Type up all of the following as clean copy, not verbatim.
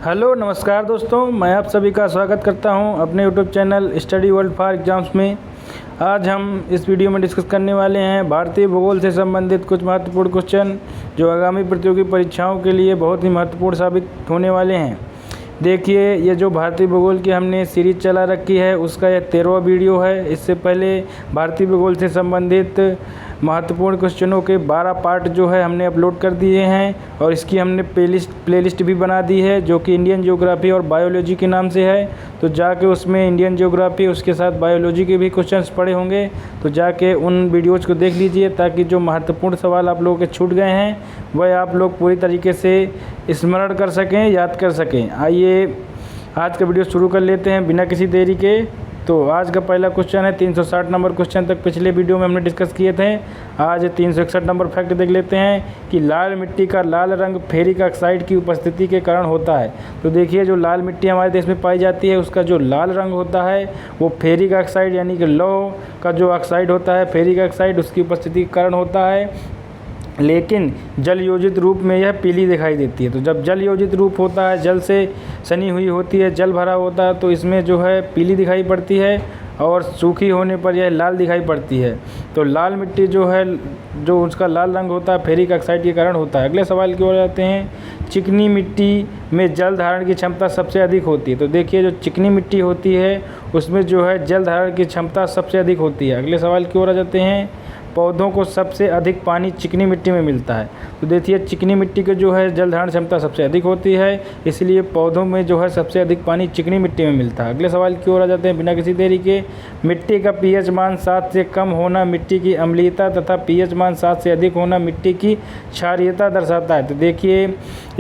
Hello नमस्कार दोस्तों, मैं आप सभी का स्वागत करता हूं अपने YouTube channel study world for exams में। आज हम इस वीडियो में डिस्कस करने वाले हैं भारतीय भूगोल से संबंधित कुछ महत्वपूर्ण क्वेश्चन जो आगामी प्रतियोगी परीक्षाओं के लिए बहुत ही महत्वपूर्ण साबित होने वाले हैं। देखिए, ये जो भारतीय भूगोल की हमने सीरीज चला रखी है उसका यह 13वां वीडियो है। इससे पहले भारतीय भूगोल से संबंधित महत्वपूर्ण क्वेश्चनों के 12 पार्ट जो है हमने अपलोड कर दिए हैं और इसकी हमने प्लेलिस्ट भी बना दी है जो कि इंडियन ज्योग्राफी और बायोलॉजी के नाम से है। तो जाके उसमें इंडियन ज्योग्राफी उसके साथ बायोलॉजी के भी क्वेश्चंस पड़े होंगे, तो जाके उन वीडियोज़ को देख लीजिए ताकि जो महत्वपूर्ण सवाल आप लोगों के छूट गए हैं वह आप लोग पूरी तरीके से स्मरण कर सकें, याद कर सकें। आइए आज का वीडियो शुरू कर लेते हैं बिना किसी देरी के। तो आज का पहला क्वेश्चन है 360 नंबर क्वेश्चन तक पिछले वीडियो में हमने डिस्कस किए थे। आज 361 नंबर फैक्ट देख लेते हैं कि लाल मिट्टी का लाल रंग फेरिक ऑक्साइड की उपस्थिति के कारण होता है। तो देखिए, जो लाल मिट्टी हमारे देश में पाई जाती है उसका जो लाल रंग होता है वो फेरिक ऑक्साइड यानी कि लौह का जो ऑक्साइड होता है, फेरिक ऑक्साइड, उसकी उपस्थिति के कारण होता है। लेकिन जल योजित रूप में यह पीली दिखाई देती है। तो जब जल योजित रूप होता है, जल से सनी हुई होती है, जल भरा होता है, तो इसमें जो है पीली दिखाई पड़ती है और सूखी होने पर यह लाल दिखाई पड़ती है। तो लाल मिट्टी जो है, जो उसका लाल रंग होता है फेरिक ऑक्साइड के कारण होता है। अगले सवाल की ओर जाते हैं। चिकनी मिट्टी में जल धारण की क्षमता सबसे अधिक होती है। तो देखिए, जो चिकनी मिट्टी होती है उसमें जो है जल धारण की क्षमता सबसे अधिक होती है। अगले सवाल की ओर आ जाते हैं। पौधों को सबसे अधिक पानी चिकनी मिट्टी में मिलता है। तो देखिए, चिकनी मिट्टी के जो है जल धारण क्षमता सबसे अधिक होती है, इसलिए पौधों में जो है सबसे अधिक पानी चिकनी मिट्टी में मिलता है। अगले सवाल की ओर आ जाते हैं बिना किसी देरी के। मिट्टी का पीएच मान 7 से कम होना मिट्टी की अम्लीयता तथा पीएच मान 7 से अधिक होना मिट्टी की क्षारीयता दर्शाता है। तो देखिए,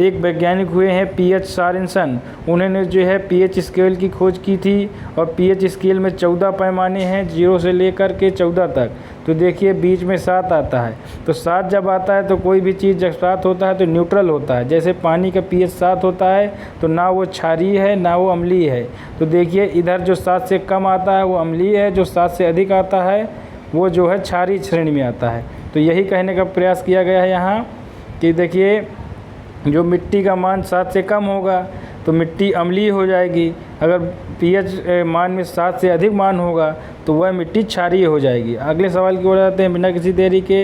एक वैज्ञानिक हुए हैं पीएच सारिन्सन, उन्होंने जो है पीएच स्केल की खोज की थी और पीएच स्केल में 14 पैमाने हैं 0 से लेकर के 14 तक। तो देखिए, बीच में 7 आता है। तो 7 जब आता है तो कोई भी चीज़ जब 7 होता है तो न्यूट्रल होता है। जैसे पानी का पीएच 7 होता है तो ना वो क्षारीय है ना वो अम्लीय है। तो देखिए, इधर जो 7 से कम आता है वो अम्लीय है, जो 7 से अधिक आता है वो जो है क्षारीय श्रेणी में आता है। तो यही कहने का प्रयास किया गया है यहाँ कि देखिए, जो मिट्टी का मान 7 से कम होगा तो मिट्टी अम्लीय हो जाएगी। अगर पीएच मान में 7 से अधिक मान होगा तो वह मिट्टी क्षारीय हो जाएगी। अगले सवाल की ओर जाते हैं बिना किसी देरी के।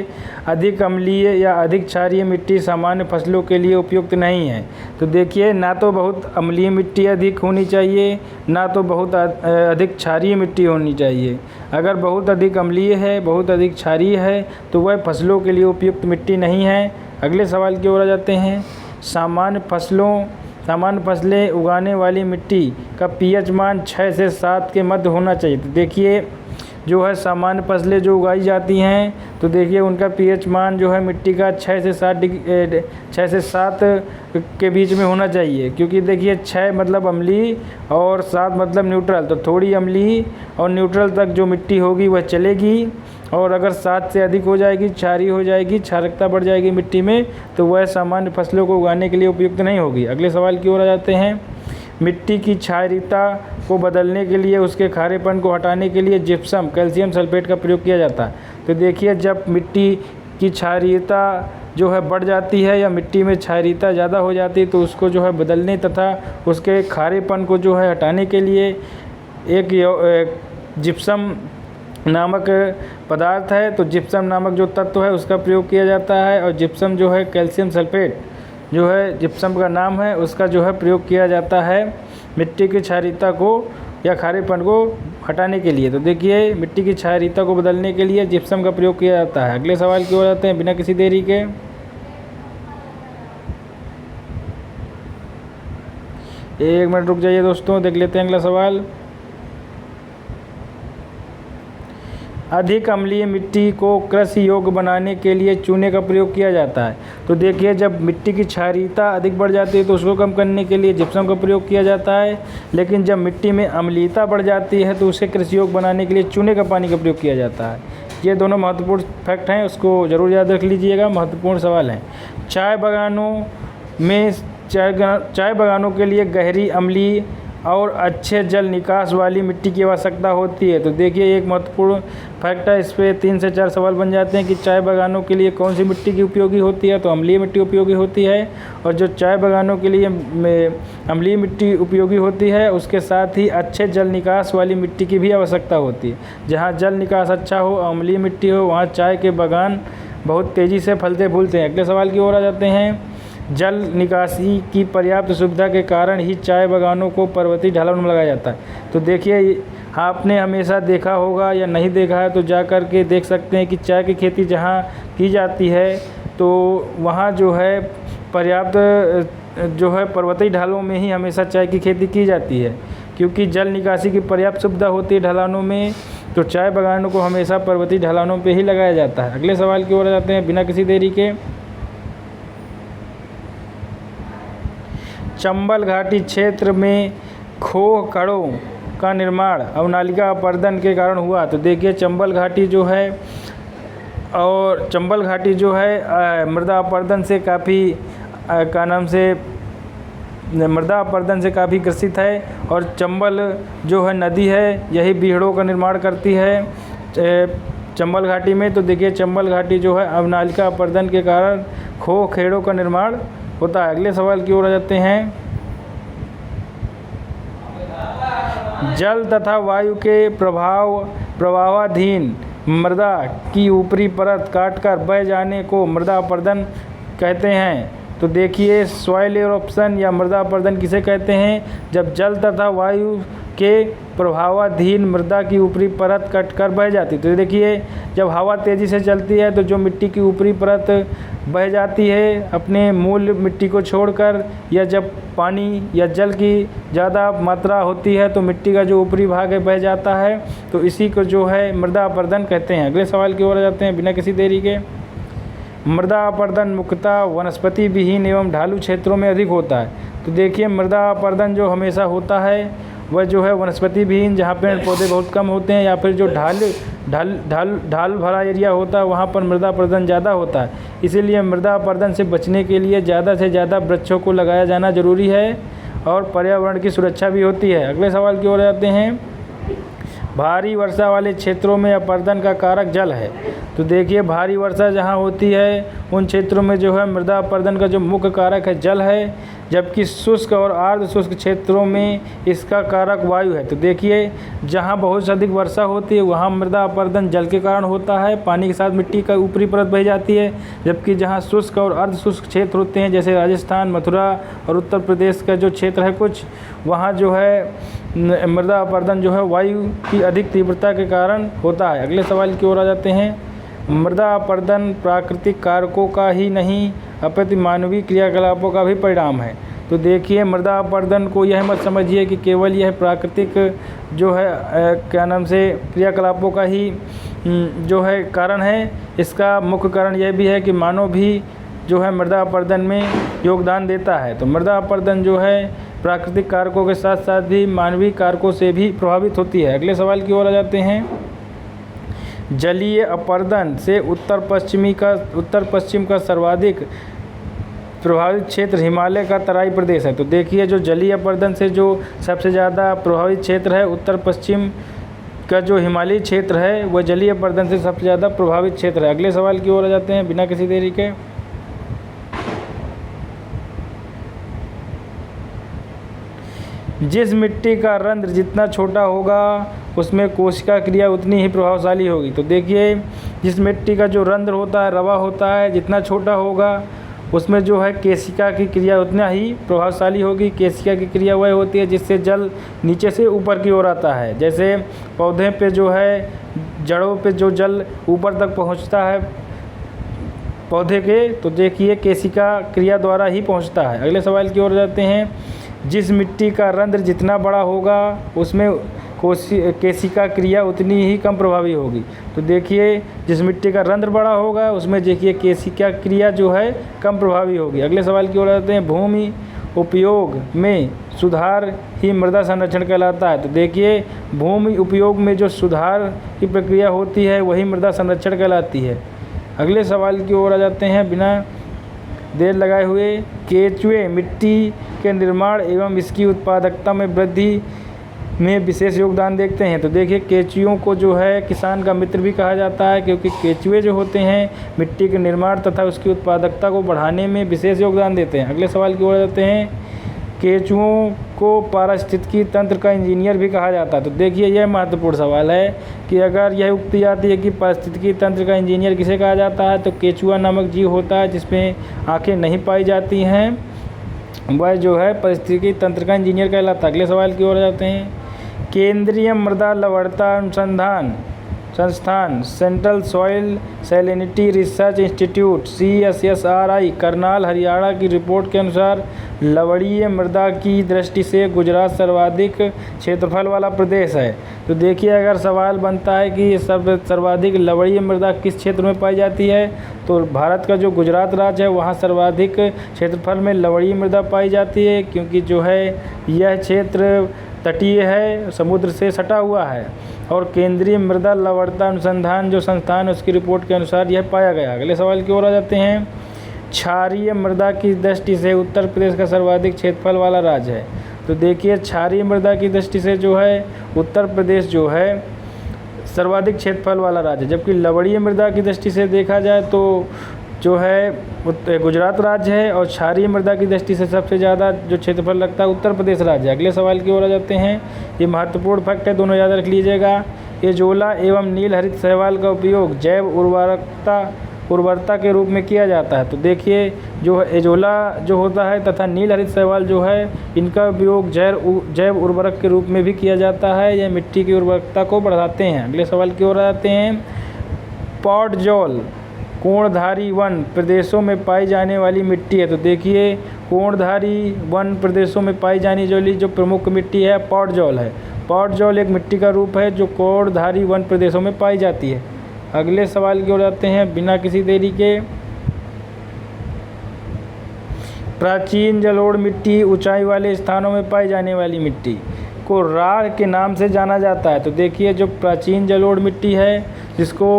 अधिक अम्लीय या अधिक क्षारीय मिट्टी सामान्य फसलों के लिए उपयुक्त नहीं है। तो देखिए, ना तो बहुत अम्लीय मिट्टी अधिक होनी चाहिए, ना तो बहुत अधिक क्षारीय मिट्टी होनी चाहिए। अगर बहुत अधिक अम्लीय है, बहुत अधिक क्षारीय है तो वह फसलों के लिए उपयुक्त मिट्टी नहीं है। अगले सवाल की ओर आ जाते हैं। सामान्य फसलें उगाने वाली मिट्टी का पीएच मान 6 से 7 के मध्य होना चाहिए। तो देखिए, जो है सामान्य फसलें जो उगाई जाती हैं तो देखिए उनका पीएच मान जो है मिट्टी का 6 से 7 के बीच में होना चाहिए। क्योंकि देखिए, 6 मतलब अम्लीय और 7 मतलब न्यूट्रल। तो थोड़ी अम्लीय और न्यूट्रल तक जो मिट्टी होगी वह चलेगी, और अगर 7 से अधिक हो जाएगी, क्षारीय हो जाएगी, क्षारकता बढ़ जाएगी मिट्टी में, तो वह सामान्य फसलों को उगाने के लिए उपयुक्त नहीं होगी। अगले सवाल की ओर आ जाते हैं। मिट्टी की क्षारीयता को बदलने के लिए, उसके खारेपन को हटाने के लिए जिप्सम कैल्शियम सल्फेट का प्रयोग किया जाता है। तो देखिए, जब मिट्टी की क्षारीयता जो है बढ़ जाती है या मिट्टी में क्षारीयता ज़्यादा हो जाती है तो उसको जो है बदलने तथा उसके खारेपन को जो है हटाने के लिए एक जिप्सम नामक पदार्थ है, तो जिप्सम नामक जो तत्व है उसका प्रयोग किया जाता है। और जिप्सम जो है कैल्शियम सल्फेट जो है जिप्सम का नाम है, उसका जो है प्रयोग किया जाता है मिट्टी की क्षारीयता को या खारेपन को हटाने के लिए। तो देखिए, मिट्टी की क्षारीयता को बदलने के लिए जिप्सम का प्रयोग किया जाता है। अगले सवाल की ओर आते हैं बिना किसी देरी के। एक मिनट रुक जाइए दोस्तों, देख लेते हैं अगला सवाल। अधिक अम्लीय मिट्टी को कृषि योग्य बनाने के लिए चूने का प्रयोग किया जाता है। तो देखिए, जब मिट्टी की क्षारीयता अधिक बढ़ जाती है तो उसको कम करने के लिए जिप्सम का प्रयोग किया जाता है। लेकिन जब मिट्टी में अम्लीयता बढ़ जाती है तो उसे कृषि योग्य बनाने के लिए चूने का पानी का प्रयोग किया जाता है। ये दोनों महत्वपूर्ण फैक्ट हैं, उसको ज़रूर याद रख लीजिएगा, महत्वपूर्ण सवाल हैं। चाय बागानों के लिए गहरी अम्लीय और अच्छे जल निकास वाली मिट्टी की आवश्यकता होती है। तो देखिए एक महत्वपूर्ण फैक्ट है, इस पे 3 से 4 सवाल बन जाते हैं कि चाय बागानों के लिए कौन सी मिट्टी की उपयोगी होती है। तो अम्लीय मिट्टी उपयोगी होती है, और जो चाय बागानों के लिए अम्लीय मिट्टी उपयोगी होती है, उसके साथ ही अच्छे जल निकास वाली मिट्टी की भी आवश्यकता होती है। जहाँ जल निकास अच्छा हो, अम्लीय मिट्टी हो, वहाँ चाय के बागान बहुत तेज़ी से फलते फूलते हैं। अगले सवाल की ओर आ जाते हैं। जल निकासी की पर्याप्त सुविधा के कारण ही चाय बागानों को पर्वतीय ढलान में लगाया जाता है। तो देखिए आपने हमेशा देखा होगा या नहीं देखा है तो जा कर के देख सकते हैं कि चाय की खेती जहाँ की जाती है तो वहाँ जो है पर्याप्त जो है पर्वतीय ढालों में ही हमेशा चाय की खेती की जाती है, क्योंकि जल निकासी की पर्याप्त सुविधा होती है ढलानों में। तो चाय बागानों को हमेशा पर्वतीय ढलानों पे ही लगाया जाता है। अगले सवाल की ओर आ जाते हैं बिना किसी देरी के। चंबल घाटी क्षेत्र में खोह कड़ों का निर्माण अवनालिका अपर्दन के कारण हुआ। तो देखिए चंबल घाटी जो है और चंबल घाटी जो है मृदा अपर्दन से काफ़ी मृदा अपर्दन से काफ़ी ग्रसित है, और चंबल जो है नदी है यही बीहड़ों का निर्माण करती है चंबल घाटी में। तो देखिए चंबल घाटी जो है अवनालिका अपर्दन के कारण खोह खेड़ों का निर्माण होता है। अगले सवाल की ओर आ जाते हैं। जल तथा वायु के प्रभावाधीन मृदा की ऊपरी परत काटकर बह जाने को मृदा अपर्दन कहते हैं। तो देखिए सॉइल इरोप्शन या मृदा अपर्दन किसे कहते हैं? जब जल तथा वायु के प्रभावाधीन मृदा की ऊपरी परत कटकर बह जाती है। तो देखिए जब हवा तेज़ी से चलती है तो जो मिट्टी की ऊपरी परत बह जाती है अपने मूल मिट्टी को छोड़कर, या जब पानी या जल की ज़्यादा मात्रा होती है तो मिट्टी का जो ऊपरी भाग है बह जाता है। तो इसी को जो है मृदा अपर्दन कहते हैं। अगले सवाल की ओर आ जाते हैं बिना किसी देरी के। मृदा अपर्दन मुख्यतः वनस्पति विहीन एवं ढालू क्षेत्रों में अधिक होता है। तो देखिए मृदा अपर्दन जो हमेशा होता है वह जो है वनस्पति विहीन, जहाँ पेड़ पौधे बहुत कम होते हैं, या फिर जो ढाल भरा एरिया होता है वहाँ पर मृदा अपर्दन ज़्यादा होता है। इसीलिए मृदा अपर्दन से बचने के लिए ज़्यादा से ज़्यादा वृक्षों को लगाया जाना जरूरी है, और पर्यावरण की सुरक्षा भी होती है। अगले सवाल की ओर जाते हैं। भारी वर्षा वाले क्षेत्रों में अपर्दन का कारक जल है। तो देखिए भारी वर्षा जहाँ होती है उन क्षेत्रों में जो है मृदा अपर्दन का जो मुख्य कारक है जल है, जबकि शुष्क और अर्ध शुष्क क्षेत्रों में इसका कारक वायु है। तो देखिए जहाँ बहुत से अधिक वर्षा होती है वहाँ मृदा अपर्दन जल के कारण होता है, पानी के साथ मिट्टी का ऊपरी परत बह जाती है। जबकि जहाँ शुष्क और अर्ध शुष्क क्षेत्र होते हैं जैसे राजस्थान, मथुरा और उत्तर प्रदेश का जो क्षेत्र है कुछ, वहाँ जो है मृदा अपर्दन जो है वायु की अधिक तीव्रता के कारण होता है। अगले सवाल की ओर आ जाते हैं। मृदा अपर्दन प्राकृतिक कारकों का ही नहीं अपितु मानवीय क्रियाकलापों का भी परिणाम है। तो देखिए मृदा अपर्दन को यह मत समझिए कि केवल यह प्राकृतिक जो है क्रियाकलापों का ही जो है कारण है। इसका मुख्य कारण यह भी है कि मानव भी जो है मृदा अपर्दन में योगदान देता है। तो मृदा अपर्दन जो है प्राकृतिक कारकों के साथ साथ भी मानवीय कारकों से भी प्रभावित होती है। अगले सवाल की ओर आ जाते हैं। जलीय अपर्दन से उत्तर पश्चिम का सर्वाधिक प्रभावित क्षेत्र हिमालय का तराई प्रदेश है। तो देखिए जो जलीय अपर्दन से जो सबसे ज़्यादा प्रभावित क्षेत्र है उत्तर पश्चिम का जो हिमालयी क्षेत्र है वह जलीय अपर्दन से सबसे ज़्यादा प्रभावित क्षेत्र है। अगले सवाल की ओर आ जाते हैं बिना किसी देरी के। जिस मिट्टी का रंध्र जितना छोटा होगा उसमें कोशिका क्रिया उतनी ही प्रभावशाली होगी। तो देखिए जिस मिट्टी का जो रंध्र होता है, रवा होता है, जितना छोटा होगा उसमें जो है केशिका की क्रिया उतना ही प्रभावशाली होगी। केशिका की क्रिया वह होती है जिससे जल नीचे से ऊपर की ओर आता है। जैसे पौधे पे जो है जड़ों पे जो जल ऊपर तक पहुंचता है पौधे के, तो देखिए केशिका क्रिया द्वारा ही पहुंचता है। अगले सवाल की ओर जाते हैं। जिस मिट्टी का रंध्र जितना बड़ा होगा उसमें केशिका क्रिया उतनी ही कम प्रभावी होगी। तो देखिए जिस मिट्टी का रंध्र बड़ा होगा उसमें देखिए केशिका क्रिया जो है कम प्रभावी होगी। अगले सवाल की ओर आते हैं। भूमि उपयोग में सुधार ही मृदा संरक्षण कहलाता है। तो देखिए भूमि उपयोग में जो सुधार की प्रक्रिया होती है वही मृदा संरक्षण कहलाती है। अगले सवाल की ओर आ जाते हैं बिना देर लगाए हुए। केचुए मिट्टी के निर्माण एवं इसकी उत्पादकता में वृद्धि में विशेष योगदान देते हैं। तो देखिए केंचुओं को जो है किसान का मित्र भी कहा जाता है, क्योंकि केंचुए जो होते हैं मिट्टी के निर्माण तथा उसकी उत्पादकता को बढ़ाने में विशेष योगदान देते हैं। अगले सवाल की ओर जाते हैं। केंचुओं को पारिस्थितिकी तंत्र का इंजीनियर भी कहा जाता है। तो देखिए यह महत्वपूर्ण सवाल है कि अगर यह उक्ति आती है कि पारिस्थितिकी तंत्र का इंजीनियर किसे कहा जाता है, तो केंचुआ नामक जीव होता है जिसमें आँखें नहीं पाई जाती हैं, वह जो है पारिस्थितिकी तंत्र का इंजीनियर कहलाता है। अगले सवाल की ओर जाते हैं। केंद्रीय मृदा लवणता अनुसंधान संस्थान central soil salinity research institute CSSRI Karnal Haryana की रिपोर्ट के अनुसार लवणीय मृदा की दृष्टि से गुजरात सर्वाधिक क्षेत्रफल वाला प्रदेश है। तो देखिए अगर सवाल बनता है कि सर्वाधिक लवणीय मृदा किस क्षेत्र में पाई जाती है, तो भारत का जो गुजरात राज्य है वहाँ सर्वाधिक क्षेत्रफल में लवणीय मृदा पाई जाती है, क्योंकि जो है यह क्षेत्र तटीय है, समुद्र से सटा हुआ है। और केंद्रीय मृदा लवणता अनुसंधान जो संस्थान है उसकी रिपोर्ट के अनुसार यह पाया गया। अगले सवाल की ओर आ जाते हैं। क्षारीय मृदा की दृष्टि से उत्तर प्रदेश का सर्वाधिक क्षेत्रफल वाला राज्य है। तो देखिए क्षारीय मृदा की दृष्टि से जो है उत्तर प्रदेश जो है सर्वाधिक क्षेत्रफल वाला राज्य है, जबकि लवणीय मृदा की दृष्टि से देखा जाए तो जो है गुजरात राज्य है, और क्षारीय मृदा की दृष्टि से सबसे ज़्यादा जो क्षेत्रफल लगता है उत्तर प्रदेश राज्य है। अगले सवाल की ओर आ जाते हैं। ये महत्वपूर्ण फैक्ट है, दोनों याद रख लीजिएगा। एजोला एवं नील हरित शैवाल का उपयोग जैव उर्वरता के रूप में किया जाता है। तो देखिए जो एजोला जो होता है तथा नील हरित शैवाल जो है इनका उपयोग जैव उर्वरक के रूप में भी किया जाता है। यह मिट्टी की उर्वरकता को बढ़ाते हैं। अगले सवाल की ओर आ जाते हैं। पॉडजोल कोणधारी वन प्रदेशों में पाई जाने वाली मिट्टी है। तो देखिए कोणधारी वन प्रदेशों में पाई जाने वाली जो प्रमुख मिट्टी है पॉडजोल है। पॉडजोल एक मिट्टी का रूप है जो कोणधारी वन प्रदेशों में पाई जाती है। अगले सवाल की ओर जाते हैं बिना किसी देरी के। प्राचीन जलोढ़ मिट्टी ऊंचाई वाले स्थानों में पाई जाने वाली मिट्टी को राढ़ के नाम से जाना जाता है। तो देखिए जो प्राचीन जलोढ़ मिट्टी है जिसको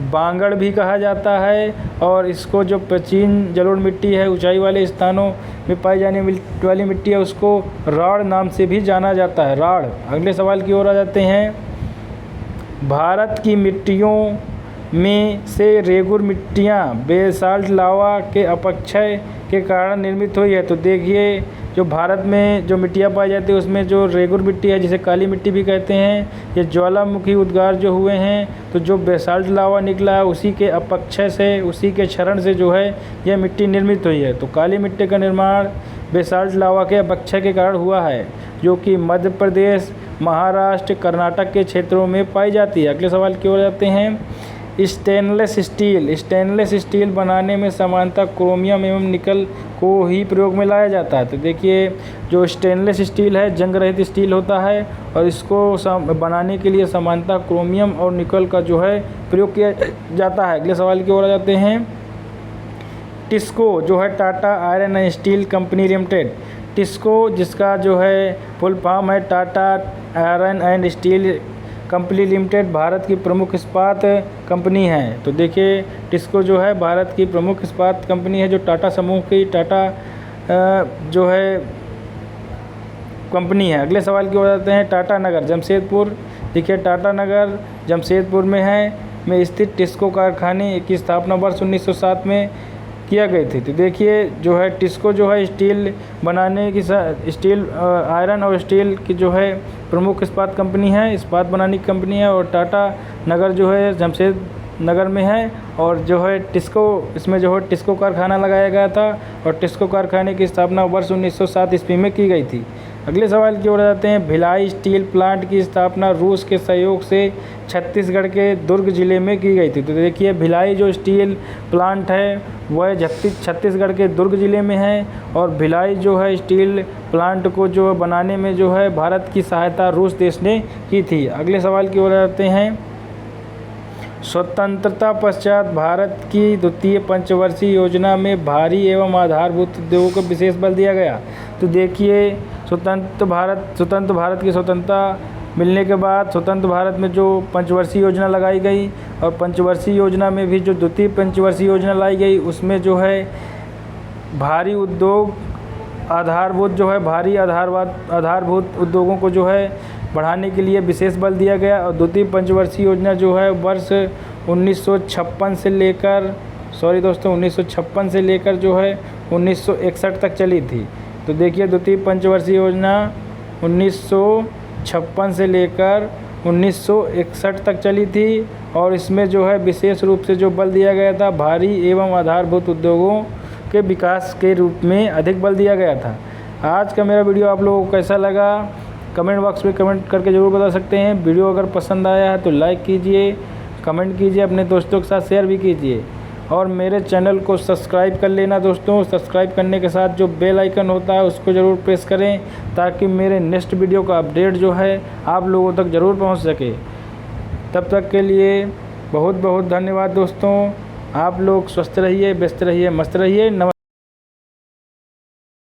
बांगड़ भी कहा जाता है, और इसको जो प्राचीन जलोढ़ मिट्टी है ऊंचाई वाले स्थानों में पाई जाने वाली मिट्टी है उसको राढ़ नाम से भी जाना जाता है, राढ़। अगले सवाल की ओर आ जाते हैं। भारत की मिट्टियों में से रेगुर मिट्टियाँ बेसाल्ट लावा के अपक्षय के कारण निर्मित हुई है। तो देखिए जो भारत में जो मिट्टियाँ पाई जाती है उसमें जो रेगुर मिट्टी है जिसे काली मिट्टी भी कहते हैं, ये ज्वालामुखी उद्गार जो हुए हैं तो जो बेसाल्ट लावा निकला है उसी के अपक्षय से, उसी के क्षरण से जो है यह मिट्टी निर्मित हुई है। तो काली मिट्टी का निर्माण बेसाल्ट लावा के अपक्षय के कारण हुआ है, जो कि मध्य प्रदेश, महाराष्ट्र, कर्नाटक के क्षेत्रों में पाई जाती है। अगले सवाल की ओर जाते हैं। स्टेनलेस स्टील बनाने में सामान्यतः क्रोमियम एवं निकल को ही प्रयोग में लाया जाता है। तो देखिए जो स्टेनलेस स्टील है जंग रहित स्टील होता है, और इसको बनाने के लिए सामान्यतः क्रोमियम और निकल का जो है प्रयोग किया जाता है। अगले सवाल की ओर आ जाते हैं। टिस्को जो है Tata iron and steel company limited, TISCO जिसका जो है फुल फॉर्म है Tata iron and steel company limited, Bharat की प्रमुख इस्पात कंपनी है। तो देखिए टिस्को जो है भारत की प्रमुख इस्पात कंपनी है, जो टाटा समूह की टाटा जो है कंपनी है। अगले सवाल की ओर जाते हैं। टाटा नगर जमशेदपुर, देखिए टाटा नगर जमशेदपुर में स्थित टिस्को कारखाने की स्थापना वर्ष 1907 में किया गई थी। तो देखिए जो है टिस्को जो है स्टील बनाने की स्टील आयरन और स्टील की जो है प्रमुख इस्पात कंपनी है, इस्पात बनाने की कंपनी है, और टाटा नगर जो है जमशेदपुर नगर में है, और जो है टिस्को इसमें जो है टिस्को कारखाना लगाया गया था, और टिस्को कारखाने की स्थापना वर्ष 1907 ईस्वी में की गई थी। अगले सवाल की ओर जाते हैं। भिलाई स्टील प्लांट की स्थापना रूस के सहयोग से छत्तीसगढ़ के दुर्ग जिले में की गई थी। तो देखिए भिलाई जो स्टील प्लांट है वह छत्तीसगढ़ के दुर्ग जिले में है, और भिलाई जो है स्टील प्लांट को जो बनाने में जो है भारत की सहायता रूस देश ने की थी। अगले सवाल की ओर जाते हैं। स्वतंत्रता पश्चात भारत की द्वितीय पंचवर्षीय योजना में भारी एवं आधारभूत उद्योगों को विशेष बल दिया गया। तो देखिए स्वतंत्र भारत की स्वतंत्रता मिलने के बाद स्वतंत्र भारत में जो पंचवर्षीय योजना लगाई गई, और पंचवर्षीय योजना में भी जो द्वितीय पंचवर्षीय योजना लाई गई उसमें जो है भारी उद्योग आधारभूत जो है भारी आधारभूत उद्योगों को जो है बढ़ाने के लिए विशेष बल दिया गया। और द्वितीय पंचवर्षीय योजना जो है वर्ष 1956 से लेकर 1956 से लेकर जो है 1961 तक चली थी। तो देखिए द्वितीय पंचवर्षीय योजना 1956 से लेकर 1961 तक चली थी और इसमें जो है विशेष रूप से जो बल दिया गया था भारी एवं आधारभूत उद्योगों के विकास के रूप में अधिक बल दिया गया था। आज का मेरा वीडियो आप लोगों को कैसा लगा कमेंट बॉक्स में कमेंट करके ज़रूर बता सकते हैं। वीडियो अगर पसंद आया है तो लाइक कीजिए, कमेंट कीजिए, अपने दोस्तों के साथ शेयर भी कीजिए और मेरे चैनल को सब्सक्राइब कर लेना दोस्तों। सब्सक्राइब करने के साथ जो बेल आइकन होता है उसको ज़रूर प्रेस करें ताकि मेरे नेक्स्ट वीडियो का अपडेट जो है आप लोगों तक ज़रूर पहुंच सके। तब तक के लिए बहुत बहुत धन्यवाद दोस्तों। आप लोग स्वस्थ रहिए, व्यस्त रहिए, मस्त रहिए। नमस्कार।